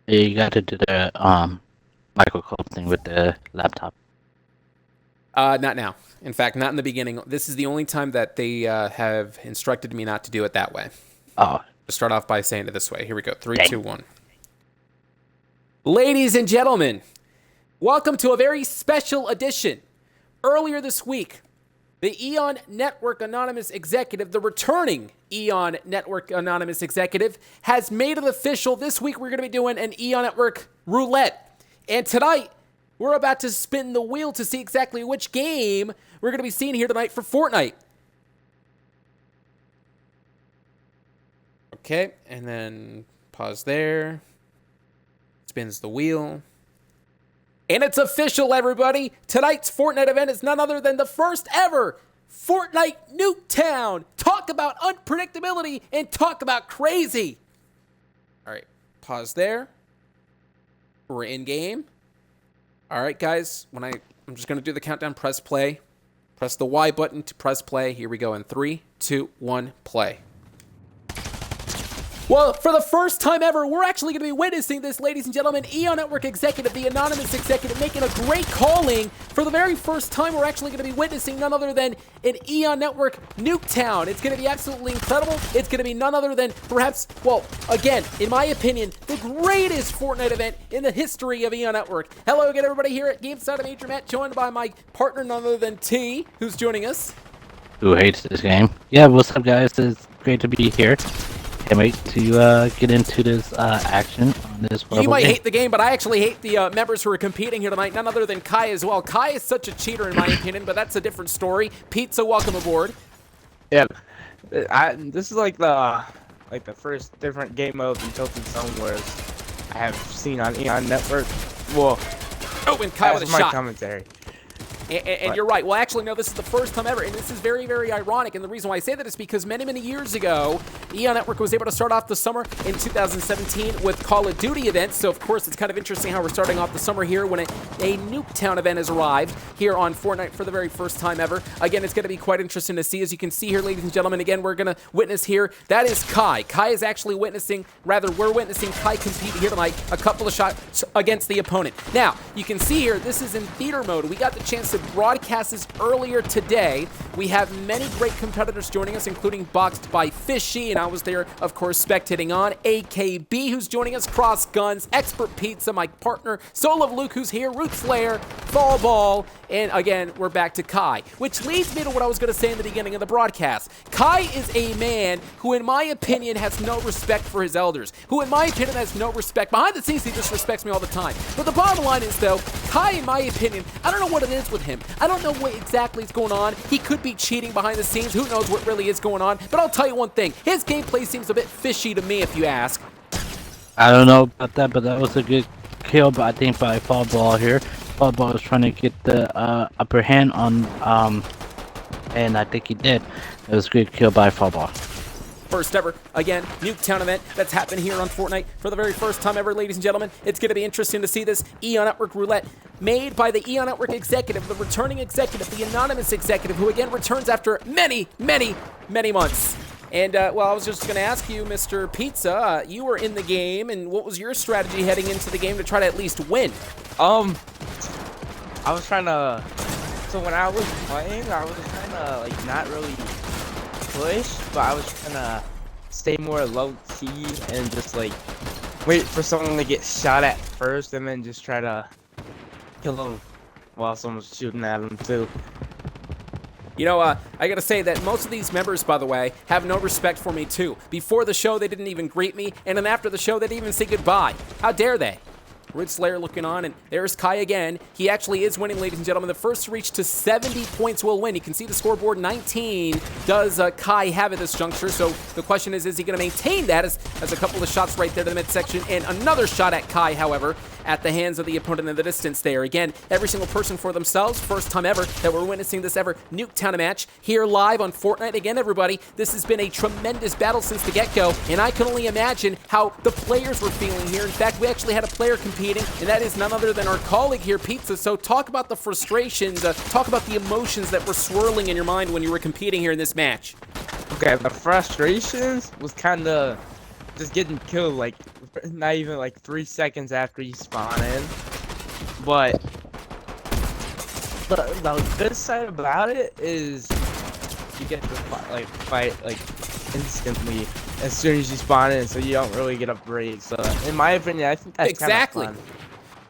You got to do the microcode thing with the laptop. Not now. In fact, not in the beginning. This is the only time that they have instructed me not to do it that way. Oh, Let's start off by saying it this way. Here we go. Three, dang. two, one. Ladies and gentlemen, welcome to a very special edition. Earlier this week, the Eon Network Anonymous Executive, the returning Eon Network Anonymous Executive, has made it official. This week, we're going to be doing an Eon Network roulette. And tonight, we're about to spin the wheel to see exactly which game we're going to be seeing here tonight for Fortnite. Okay, and then pause there. Spins the wheel. And it's official, everybody. Tonight's Fortnite event is none other than the first ever Fortnite NUKETOWN. Talk about unpredictability and talk about crazy. All right, pause there. We're in game. All right, guys, I'm just going to do the countdown, press play. Press the Y button to press play. Here we go in 3, 2, 1, play. Well, for the first time ever, we're actually going to be witnessing this, ladies and gentlemen. Eon Network Executive, the Anonymous Executive, making a great calling. For the very first time, we're actually going to be witnessing none other than an Eon Network NUKETOWN. It's going to be absolutely incredible. It's going to be none other than perhaps, well, again, in my opinion, the greatest Fortnite event in the history of Eon Network. Hello again, everybody, here at GameSide. I'm Major Matt, joined by my partner, none other than T, who's joining us. Who hates this game? Yeah, what's up, guys? It's great to be here. Can't wait to get into this action on this. You might hate the game, but I actually hate the members who are competing here tonight, none other than Kai as well. Kai is such a cheater in my opinion, but that's a different story. Pizza, welcome aboard. Yeah, this is like the first different game mode in Tilted Somewhere I have seen on Eon Network. Well, oh, and Kai with a my shot. Commentary. And you're right. Well, actually, no, this is the first time ever, and this is very, very ironic. And the reason why I say that is because many, many years ago, Eon Network was able to start off the summer in 2017 with Call of Duty events. So, of course, it's kind of interesting how we're starting off the summer here when a NUKETOWN event has arrived here on Fortnite for the very first time ever. Again, it's going to be quite interesting to see. As you can see here, ladies and gentlemen, again, we're going to witness here. That is Kai. Kai is actually witnessing, rather, we're witnessing Kai compete here tonight, a couple of shots against the opponent. Now, you can see here, this is in theater mode. We got the chance to broadcast this earlier today. We have many great competitors joining us, including Boxed by Fishy, and I was there, of course, spectating on. AKB, who's joining us, Cross Guns, Expert Pizza, my partner, Soul of Luke, who's here, Root Slayer, Fall Ball, and again, we're back to Kai, which leads me to what I was going to say in the beginning of the broadcast. Kai is a man who, in my opinion, has no respect for his elders, who, in my opinion, has no respect. Behind the scenes, he disrespects me all the time. But the bottom line is, though, Kai, in my opinion, I don't know what it is with him. I don't know what exactly is going on. He could be cheating behind the scenes. Who knows what really is going on? But I'll tell you one thing. His gameplay seems a bit fishy to me, if you ask. I don't know about that, but that was a good kill, but I think by Fall Ball here. Fall Ball was trying to get the upper hand on, and I think he did. It was a good kill by Fall Ball. First ever, again, NUKETOWN event that's happened here on Fortnite for the very first time ever, ladies and gentlemen. It's going to be interesting to see this Eon Network roulette made by the Eon Network Executive, the returning executive, the Anonymous Executive, who again returns after many, many, many months. And, well, I was just going to ask you, Mr. Pizza, you were in the game, and what was your strategy heading into the game to try to at least win? I was trying to, so when I was playing, I was trying to, like, not really push, but I was trying to stay more low-key and just, like, wait for someone to get shot at first and then just try to kill them while someone's shooting at them, too. You know, I gotta say that most of these members, by the way, have no respect for me, too. Before the show, they didn't even greet me, and then after the show, they didn't even say goodbye. How dare they? Root Slayer looking on, and there's Kai again. He actually is winning, ladies and gentlemen. The first to reach to 70 points will win. You can see the scoreboard, 19. Does Kai have at this juncture? So the question is he going to maintain that as a couple of shots right there to the midsection, and another shot at Kai, however, at the hands of the opponent in the distance there. Again, every single person for themselves. First time ever that we're witnessing this ever NUKETOWN match here live on Fortnite. Again, everybody, this has been a tremendous battle since the get-go, and I can only imagine how the players were feeling here. In fact, we actually had a player competing, and that is none other than our colleague here, Pizza. So talk about the frustrations, talk about the emotions that were swirling in your mind when you were competing here in this match. Okay, the frustrations was kind of just getting killed, like, not even like 3 seconds after you spawn in. But the good side about it is you get to fight like instantly as soon as you spawn in, so you don't really get a break. So in my opinion, I think that's Exactly. kind of fun.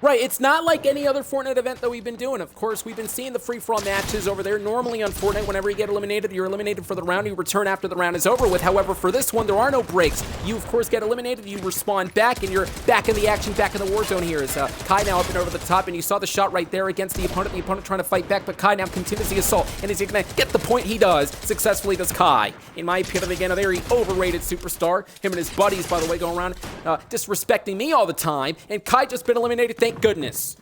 Right, it's not like any other Fortnite event that we've been doing. Of course, we've been seeing the free-for-all matches over there. Normally on Fortnite, whenever you get eliminated, you're eliminated for the round. You return after the round is over with. However, for this one, there are no breaks. You, of course, get eliminated. You respawn back, and you're back in the action, back in the war zone here. As Kai now up and over the top, and you saw the shot right there against the opponent. The opponent trying to fight back, but Kai now continues the assault. And is he going to get the point? He does. Successfully does Kai. In my opinion, again, a very overrated superstar. Him and his buddies, by the way, going around disrespecting me all the time. And Kai just been eliminated, thank goodness.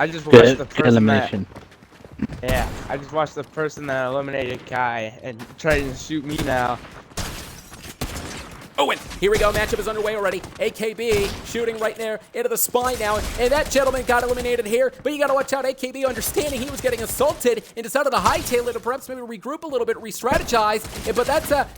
I just watched the person elimination. I just watched the person that eliminated Kai and trying to shoot me now. Oh, and here we go. Matchup is underway already. AKB shooting right there into the spine now. And that gentleman got eliminated here. But you got to watch out. AKB understanding he was getting assaulted and decided to hightail it to perhaps maybe regroup a little bit, re-strategize. But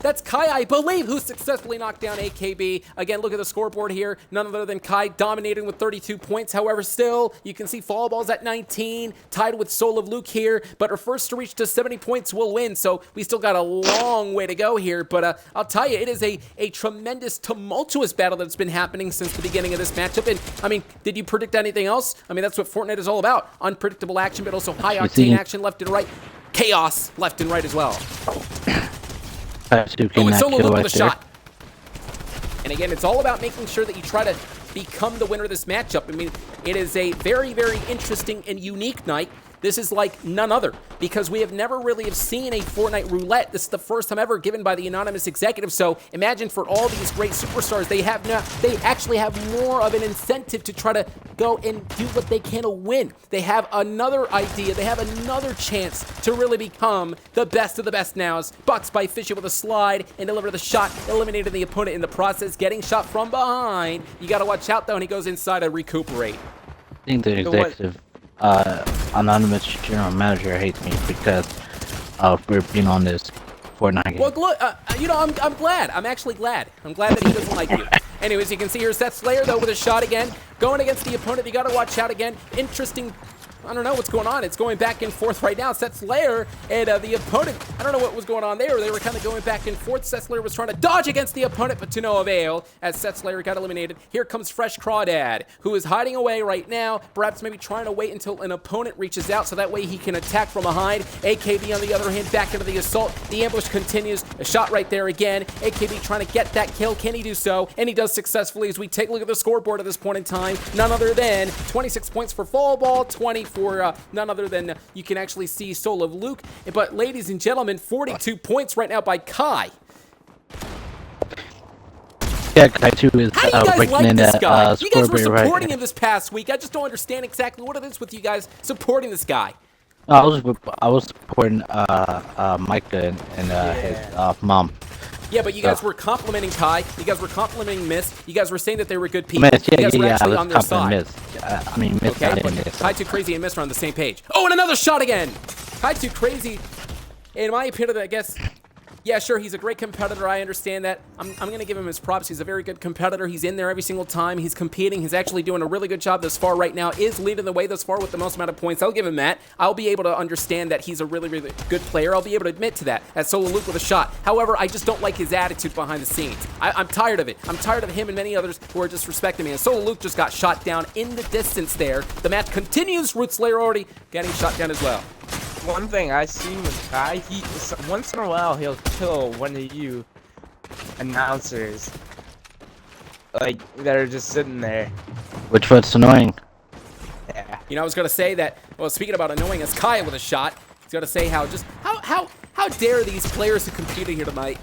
that's Kai, I believe, who successfully knocked down AKB. Again, look at the scoreboard here. None other than Kai dominating with 32 points. However, still, you can see Fall Ball's at 19, tied with Soul of Luke here. But our first to reach to 70 points will win. So we still got a long way to go here. But I'll tell you, it is a tremendous, tumultuous battle that's been happening since the beginning of this matchup. And, I mean, did you predict anything else? I mean, that's what Fortnite is all about. Unpredictable action, but also high-octane action left and right. Chaos left and right as well. Oh, and Solo Luke with a shot. And again, it's all about making sure that you try to become the winner of this matchup. I mean, it is a very, very interesting and unique night. This is like none other, because we have never really have seen a Fortnite roulette. This is the first time ever given by the anonymous executive. So imagine for all these great superstars, they actually have more of an incentive to try to go and do what they can to win. They have another idea. They have another chance to really become the best of the best nows. Bucks by Fisher with a slide and deliver the shot, eliminating the opponent in the process, getting shot from behind. You got to watch out, though, and he goes inside to recuperate. I think the executive anonymous general manager hates me because we're being on this Fortnite game. Well, look, you know, I'm glad. I'm actually glad. I'm glad that he doesn't like you. Anyways, you can see here Seth Slayer, though, with a shot again. Going against the opponent. You got to watch out again. Interesting. I don't know what's going on. It's going back and forth right now. Seth Slayer and the opponent, I don't know what was going on there. They were kind of going back and forth. Seth Slayer was trying to dodge against the opponent, but to no avail as Seth Slayer got eliminated. Here comes Fresh Crawdad, who is hiding away right now, perhaps maybe trying to wait until an opponent reaches out so that way he can attack from behind. AKB, on the other hand, back into the assault. The ambush continues. A shot right there again. AKB trying to get that kill. Can he do so? And he does successfully as we take a look at the scoreboard at this point in time. None other than 26 points for Fall Ball, 20 for none other than you can actually see Soul of Luke. But ladies and gentlemen, 42 points right now by Kai. Yeah, Kai 2 is how do you guys like this guy? You guys were supporting right. him this past week. I just don't understand exactly what it is with you guys supporting this guy. I was supporting Micah and his mom. Yeah, but you guys were complimenting Kai. You guys were complimenting Miss. You guys were saying that they were good people. Miss, you guys were yeah, actually on their side. Miss. I mean, Miss. Okay, but Kai Too Crazy and Miss are on the same page. Oh, and another shot again. Kai Too Crazy, in my opinion, I guess. Yeah, sure, he's a great competitor. I understand that. I'm going to give him his props. He's a very good competitor. He's in there every single time. He's competing. He's actually doing a really good job thus far right now. Is leading the way thus far with the most amount of points. I'll give him that. I'll be able to understand that he's a really, really good player. I'll be able to admit to that. That's Solo Luke with a shot. However, I just don't like his attitude behind the scenes. I'm tired of it. I'm tired of him and many others who are disrespecting me. And Solo Luke just got shot down in the distance there. The match continues. Root Slayer already getting shot down as well. One thing I see with Kai, once in a while he'll kill one of you announcers, like that are just sitting there. Which was annoying. Yeah. You know, I was gonna say that. Well, speaking about annoying us, Kai with a shot. He's gonna say how dare these players who competed here tonight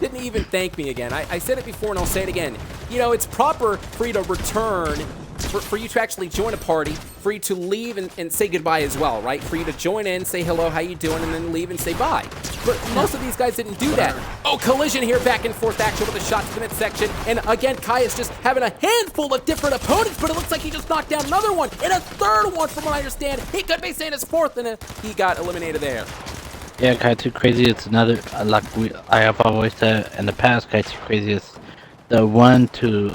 didn't even thank me again. I said it before and I'll say it again. You know, it's proper for you to return. For you to actually join a party, for you to leave and say goodbye as well, right? For you to join in, say hello, how you doing, and then leave and say bye. But most of these guys didn't do that. Oh, collision here, back and forth action with a shot to the midsection. And again, Kai is just having a handful of different opponents, but it looks like he just knocked down another one. And a third one, from what I understand. He could be saying his fourth, and he got eliminated there. Yeah, Kai Too Crazy, it's another, like I have always said in the past, Kai Too Crazy is the one to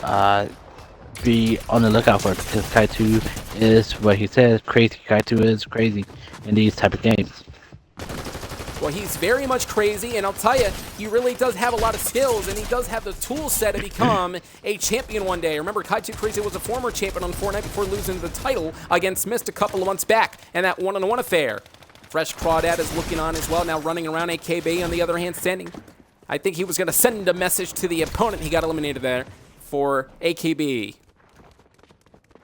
be on the lookout for, because Kaitu is what he says, crazy. Kaitu is crazy in these type of games. Well, he's very much crazy, and I'll tell you, he really does have a lot of skills, and he does have the tool set to become a champion one day. Remember, Kaitu Crazy was a former champion on Fortnite before losing the title against Mist a couple of months back, and that one-on-one affair. Fresh Crawdad is looking on as well, now running around. AKB, on the other hand, standing. I think he was going to send a message to the opponent. He got eliminated there for AKB.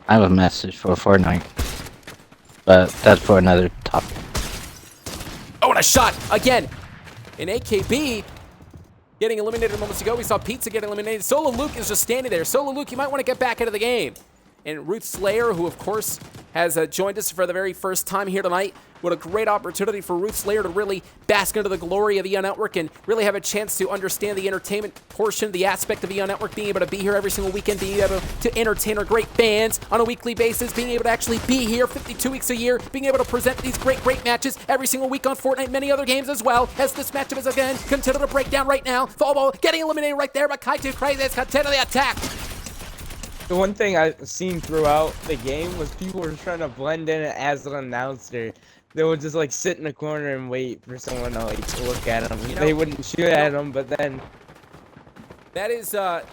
I have a message for Fortnite, but that's for another topic. Oh, and a shot again. In AKB, getting eliminated moments ago. We saw Pizza get eliminated. Solo Luke is just standing there. Solo Luke, you might want to get back into the game. And Ruth Slayer, who of course has joined us for the very first time here tonight. What a great opportunity for Ruth Slayer to really bask into the glory of EON Network and really have a chance to understand the entertainment portion, the aspect of EON Network, being able to be here every single weekend, being able to entertain our great fans on a weekly basis, being able to actually be here 52 weeks a year, being able to present these great matches every single week on Fortnite, many other games as well, as this matchup is again continuing to break down right now. Fallball getting eliminated right there, but Kaitu Crazy is continuing the attack. The one thing I've seen throughout the game was people were trying to blend in as an announcer. They would just like sit in a corner and wait for someone to like look at them. They wouldn't shoot at them, but then that is a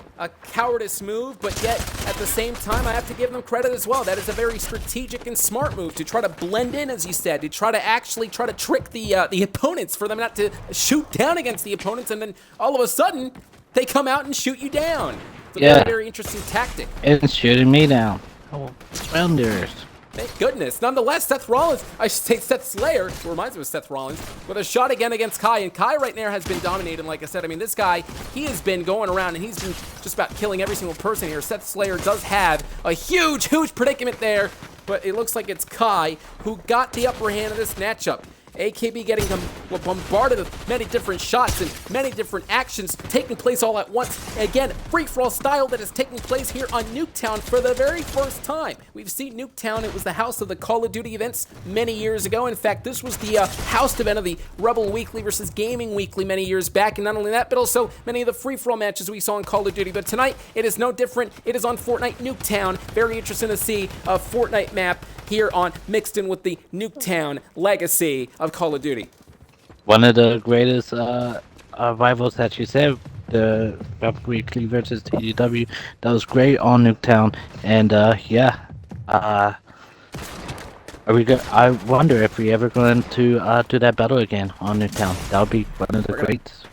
cowardice move, but yet at the same time, I have to give them credit as well. That is a very strategic and smart move to try to blend in, as you said, to try to actually trick the opponents, for them not to shoot down against the opponents, and then all of a sudden they come out and shoot you down. It's a very, very interesting tactic. It's shooting me down. Oh, rounders. Thank goodness. Nonetheless, Seth Rollins, I should say Seth Slayer, who reminds me of Seth Rollins, with a shot again against Kai. And Kai right there has been dominating, like I said. I mean, this guy, he has been going around and he's been just about killing every single person here. Seth Slayer does have a huge predicament there, but it looks like it's Kai who got the upper hand of this matchup. AKB getting bombarded with many different shots and many different actions taking place all at once. Again, free-for-all style that is taking place here on NUKETOWN for the very first time. We've seen NUKETOWN. It was the house of the Call of Duty events many years ago. In fact, this was the house event of the Rebel Weekly versus Gaming Weekly many years back. And not only that, but also many of the free-for-all matches we saw in Call of Duty. But tonight, it is no different. It is on Fortnite NUKETOWN. Very interesting to see a Fortnite map here on mixed in with the NUKETOWN legacy of Call of Duty. One of the greatest rivals that you said, the Rebel Weekly versus TDW, that was great on NUKETOWN, and I wonder if we ever going to do that battle again on NUKETOWN. That would be one of the greats.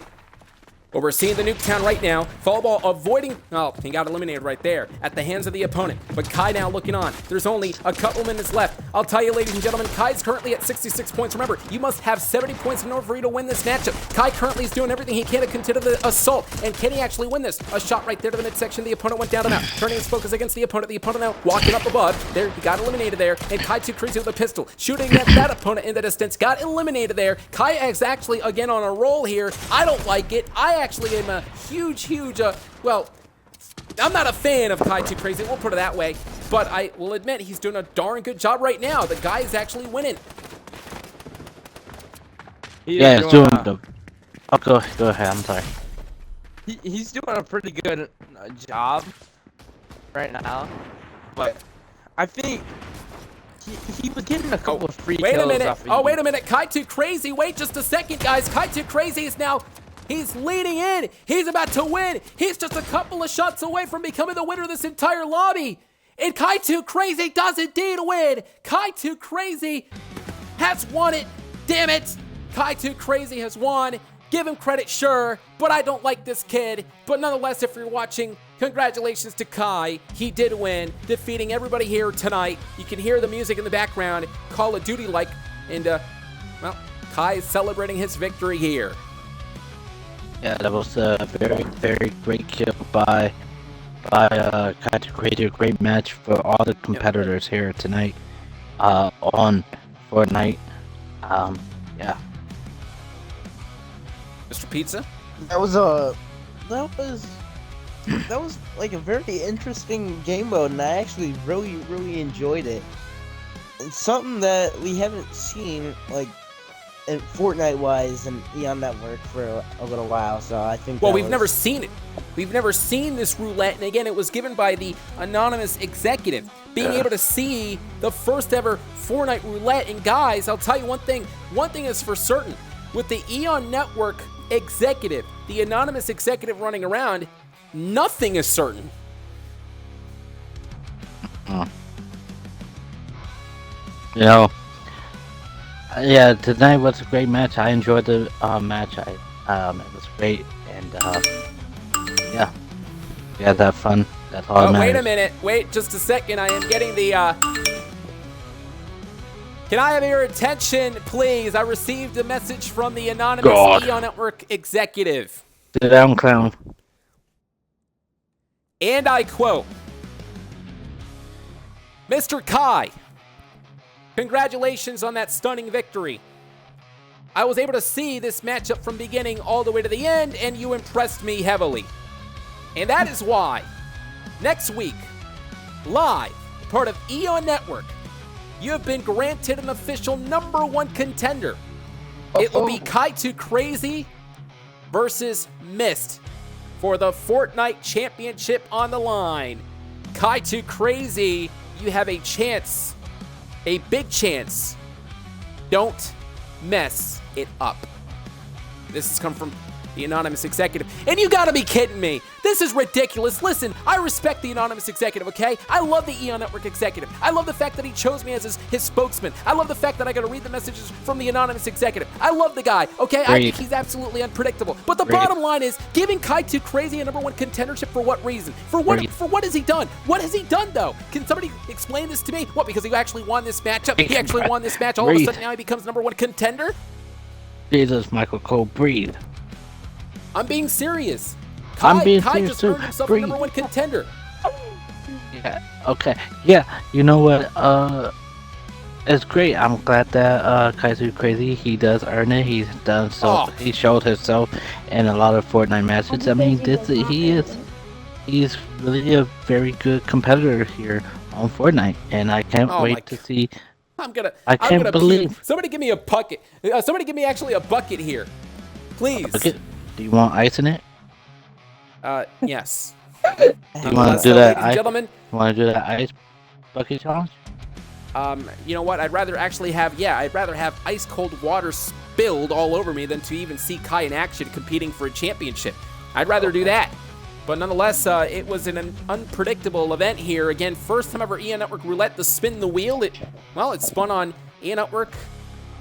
Well, we're seeing the NUKETOWN right now. Fallball avoiding. Oh, he got eliminated right there at the hands of the opponent. But Kai now looking on. There's only a couple minutes left. I'll tell you, ladies and gentlemen, Kai's currently at 66 points. Remember, you must have 70 points in order for you to win this matchup. Kai currently is doing everything he can to continue the assault. And can he actually win this? A shot right there to the midsection. The opponent went down and out. Turning his focus against the opponent. The opponent now walking up above. There, he got eliminated there. And Kai too crazy with a pistol. Shooting at that opponent in the distance. Got eliminated there. Kai is actually, again, on a roll here. I don't like it. I actually am a huge, well, I'm not a fan of Kai Too Crazy, we'll put it that way, but I will admit he's doing a darn good job right now. The guy is actually winning. Yeah, he's doing the... Oh, go ahead, I'm sorry. He's doing a pretty good job right now, but I think he was getting a couple of free kills. Wait a minute. Off of Oh, wait a minute. Kai Too Crazy. Wait just a second, guys. Kai Too Crazy is now... He's leading in. He's about to win. He's just a couple of shots away from becoming the winner of this entire lobby. And Kai Too Crazy does indeed win. Kai Too Crazy has won it. Damn it. Kai Too Crazy has won. Give him credit, sure, but I don't like this kid. But nonetheless, if you're watching, congratulations to Kai. He did win, defeating everybody here tonight. You can hear the music in the background, Call of Duty-like. And, well, Kai is celebrating his victory here. Yeah, that was a very, very great kill by Kai Too Crazy. A great match for all the competitors here tonight on Fortnite. Yeah. Mr. Pizza? That was like a very interesting game mode, and I actually really enjoyed it. It's something that we haven't seen like Fortnite wise and EON Network for a little while, so I think. Well, we've never seen it. We've never seen this roulette, and again, it was given by the anonymous executive. Being able to see the first ever Fortnite roulette, and guys, I'll tell you one thing is for certain. With the Eon Network executive, the anonymous executive running around, nothing is certain. You know, yeah, tonight was a great match. I enjoyed the match. It was great, and yeah, we had that fun. That's all that matters. Wait a minute. Wait just a second. I am getting the, Can I have your attention, please? I received a message from the anonymous Eon Network executive. Sit down, clown. And I quote, Mr. Kai, congratulations on that stunning victory. I was able to see this matchup from beginning all the way to the end, and you impressed me heavily. And that is why, next week, live, part of Eon Network, you have been granted an official #1 contender. It will be Kai2Crazy versus Mist for the Fortnite Championship on the line. Kai2Crazy, you have a chance, a big chance. Don't mess it up. This has come from the anonymous executive. And you gotta be kidding me. This is ridiculous. Listen, I respect the anonymous executive, okay? I love the Eon Network executive. I love the fact that he chose me as his spokesman. I love the fact that I gotta read the messages from the anonymous executive. I love the guy, okay? I think he's absolutely unpredictable. But the bottom line is, giving Kai2Crazy a #1 contendership for what reason? For what has he done? What has he done, though? Can somebody explain this to me? What, because he actually won this matchup? He actually won this match. All of a sudden now he becomes #1 contender? Jesus, Michael Cole, breathe. I'm being serious. I'm being Kai serious just too. earned himself Breathe. a #1 contender. Yeah, okay. Yeah, you know what? It's great. I'm glad that Kai2Crazy, he does earn it. He's done so. He showed himself in a lot of Fortnite matches. I mean, he's really a very good competitor here on Fortnite, and I can't wait to see. I can't believe. Puke. Somebody give me a bucket. Somebody give me actually a bucket here, please. Bucket? Do you want ice in it? Yes. Do you want to do that? Ladies and gentlemen. You want to do that ice bucket challenge? You know what? I'd rather have ice cold water spilled all over me than to even see Kai in action competing for a championship. I'd rather do that. But nonetheless, it was an unpredictable event here. Again, first time ever Eon Network Roulette to spin the wheel. It spun on Eon Network,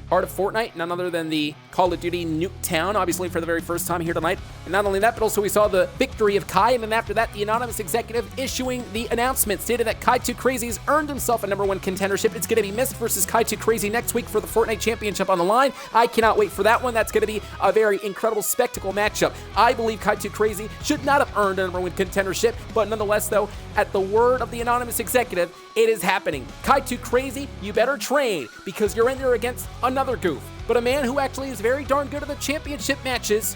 part of Fortnite, none other than the Call of Duty NUKETOWN, obviously for the very first time here tonight. And not only that, but also we saw the victory of Kai, and then after that, the anonymous executive issuing the announcement, stated that Kai2Crazy has earned himself a #1 contendership. It's going to be Mist versus Kai2Crazy next week for the Fortnite Championship on the line. I cannot wait for that one. That's going to be a very incredible spectacle matchup. I believe Kai2Crazy should not have earned a #1 contendership, but nonetheless, though, at the word of the anonymous executive, it is happening. Kai2Crazy, you better train, because you're in there against another goof. But a man who actually is very darn good at the championship matches,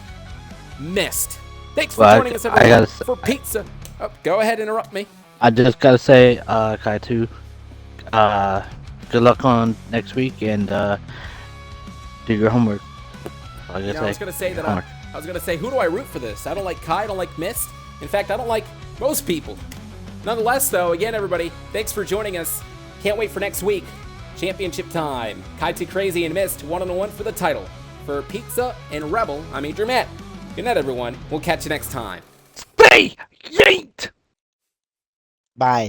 Mist. Thanks for joining us, everyone, for pizza. Oh, go ahead, interrupt me. I just gotta say, Kai2, good luck on next week, and do your homework. I was gonna say, who do I root for this? I don't like Kai, I don't like Mist. In fact, I don't like most people. Nonetheless, though, again, everybody, thanks for joining us. Can't wait for next week. Championship time. Kai2Crazy and Mist, 1-on-1 for the title. For Pizza and Rebel, I'm Adrian Matt. Good night, everyone. We'll catch you next time. Stay yeet! Bye.